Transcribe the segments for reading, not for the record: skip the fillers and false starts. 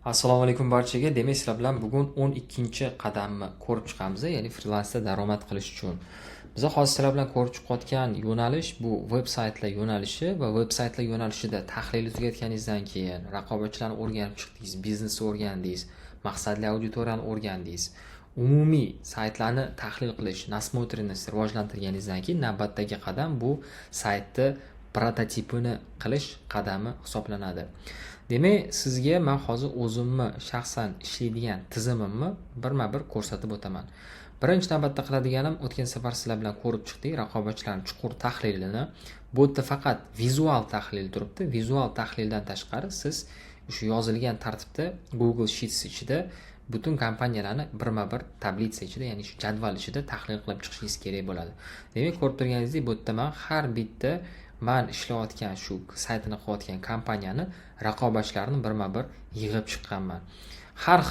Assalomu alaykum barchaga. Demak, sizlar bilan bugun 12-qadamni ko'rib chiqamiz, ya'ni frilansda daromad qilish uchun. Biz hozir sizlar bilan ko'rib chiqayotgan yo'nalish bu veb-saytlar yo'nalishi va veb-saytlar yo'nalishida tahlilni tugatganingizdan keyin raqobatchilarni o'rganib chiqdingiz, biznesni o'rgandingiz, maqsadli auditoriyani o'rgandingiz. Umumiy saytlarni tahlil qilish, nasmotrini rivojlantirganingizdan keyin navbatdagi qadam bu saytni prototipini qilish qadami hisoblanadi. Demak, sizga men hozir o'zimni shaxsan ishlaydigan tizimimni birma-bir ko'rsatib o'taman. Birinchi navbatda qiladiganim, o'tgan safar sizlar bilan ko'rib chiqdik, raqobatchilarning chuqur tahlilini. Bu yerda faqat vizual tahlil turibdi. Vizual tahlildan tashqari siz shu yozilgan tartibda Google Sheets ichida butun kompaniyalarni birma-bir tablitsa ichida, ya'ni shu jadval ichida tahlil qilib chiqishingiz kerak bo'ladi. Demak, ko'rib turganingizdek, bu yerda men har bitta man ishlayotgan shu saytini qilayotgan kompaniyani raqobatchilarini birma-bir yig'ib chiqqanman. Har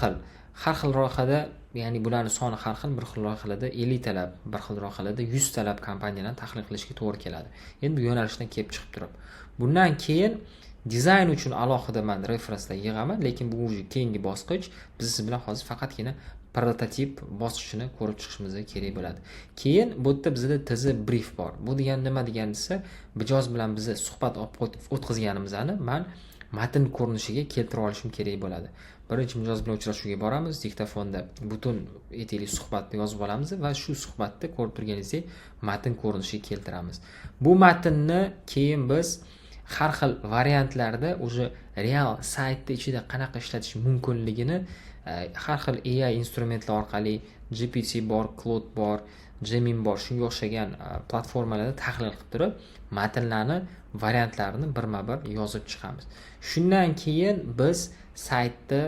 xil ro'yxatda, ya'ni bularning soni har xil, bir xil ro'yxatda 50 talab, bir xil ro'yxatda 100 talab kompaniyalarni tahlil qilishga to'g'ri keladi. Endi bu yo'nalishdan kelib chiqib turib. Bundan keyin dizayn uchun alohida men referenslar yig'aman, lekin bu keyingi bosqich. Biz siz bilan hozir faqatgina prototip bosqichini ko'rib chiqishimiz kerak bo'ladi. Keyin bu yerda bizda TZ brief bor. Bu degani nima degani desa, mijoz bilan biz suhbat o'tkazganimizni men matn ko'rinishiga keltirib olishim kerak bo'ladi. Birinchi mijoz bilan uchrashuvga boramiz, diktofonda butun aytaylik suhbatni yozib olamiz va shu suhbatda ko'rib turganingizdek matn ko'rinishiga keltiramiz. Bu matnni keyin biz har xil variantlarda o'sha real saytda ichida qanaqa ishlatish mumkinligini har xil AI instrumentlar orqali GPT bor, Claude bor, Gemini bor, shunga o'xshagan platformalarda tahlil qilib turib, matnlarni variantlarini birma-bir yozib chiqamiz. Shundan keyin biz saytda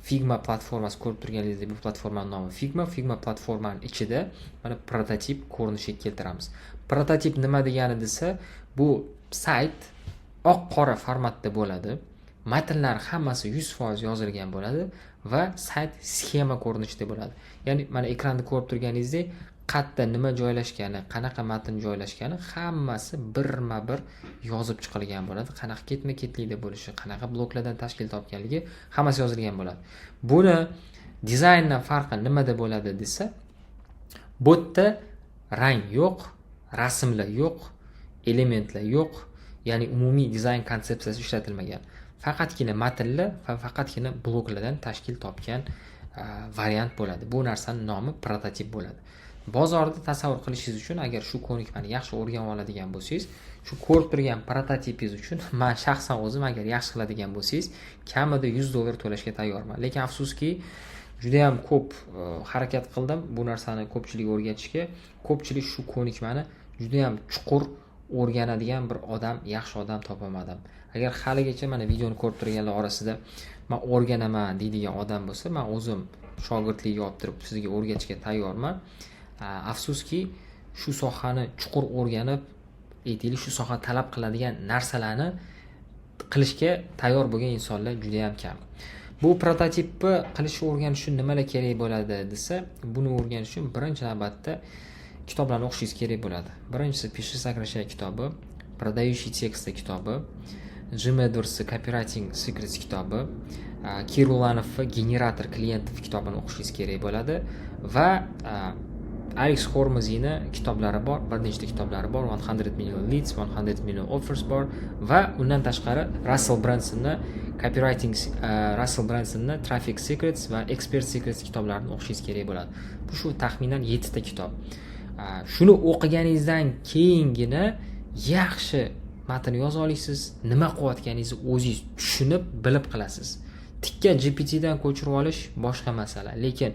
Figma platformasi ko'rib turganingizdek, bu platformaning nomi Figma platformaning ichida mana prototip ko'rinishiga keltiramiz. Prototip nima degani desa, bu sayt oq-qora formatda bo'ladi. Matnlar hammasi 100% yozilgan bo'ladi va sayt sxema ko'rinishida bo'ladi. Ya'ni mana ekranda ko'rib turganingizdek, qayerda nima joylashgani, qanaqa matn joylashgani hammasi birma-bir yozib chiqilgan bo'ladi. Qanaqa ketma-ketlikda bo'lishi, qanaqa bloklardan tashkil topganligi hammasi yozilgan bo'ladi. Buni dizayndan farqi nimada bo'ladi desa, bu yerda rang yo'q, rasmlar yo'q, elementlar yo'q. Ya'ni umumiy dizayn konsepsiyasi ishlatilmagan. Faqatgina matnlar va faqatgina bloklardan tashkil topgan variant bo'ladi. Bu narsaning nomi prototip bo'ladi. Bozorda tasavvur qilishingiz uchun, agar shu ko'nikmani yaxshi o'rganib oladigan bo'lsangiz, shu ko'rib turgan prototipingiz uchun men shaxsan o'zim agar yaxshi qiladigan bo'lsangiz, kamida $100 to'lashga tayyorman. Lekin afsuski, juda ham ko'p harakat qildim bu narsani ko'pchilikka o'rgatishga. Ko'pchilik shu ko'nikmani juda ham chuqur o'rganadigan bir odam, yaxshi odam topolmadim. Agar haligacha mana videoni ko'rib turganlar orasida men o'rganaman deydigan odam bo'lsa, men o'zim shogirdlikka olib turib sizga o'rgatishga tayyorman. Afsuski, shu sohani chuqur o'rganib, aytaylik shu soha talab qiladigan narsalarni qilishga tayyor bo'lgan insonlar juda ham kam. Bu prototipni qilishni o'rganish uchun nimalar kerak bo'ladi desa, buni o'rganish uchun birinchi navbatda kitoblarni o'qishingiz kerak bo'ladi. Birinchisi Пиши, сокращай kitobi, Продающий тексты kitobi, Jim Edwards Copywriting Secrets kitobi, Kirulanovning Generator klientov kitobini o'qishingiz kerak bo'ladi va Alex Hormoziyni kitoblari bor, bir nechta kitoblari bor, 100 million leads, 100 million offers bor va undan tashqari Russell Brunsonning Traffic Secrets va Expert Secrets kitoblarini o'qishingiz kerak bo'ladi. Bu shu taxminan 7 ta kitob. Shuni o'qiganingizdan keyingina yaxshi matn yoza olasiz, nima qilayotganingizni o'zingiz tushunib, bilib qilasiz. Tikka GPT dan ko'chirib olish boshqa masala, lekin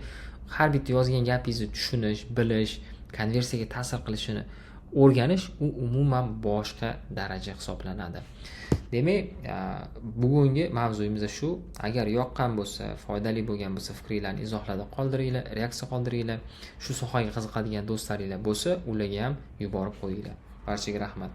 har bitta yozgan gapingizni tushunish, bilish, konversiyaga ta'sir qilishini o'rganish u umuman boshqa daraja hisoblanadi. Demak, bugungi mavzuyimiz shu. Agar yoqqan bo'lsa, foydali bo'lgan bo'lsa, fikringizni izohlarda qoldiringlar, reaksiya qoldiringlar. Shu sohaga qiziqadigan do'stlaringlar bo'lsa, ularga ham yuborib qo'yinglar. Barchaga rahmat.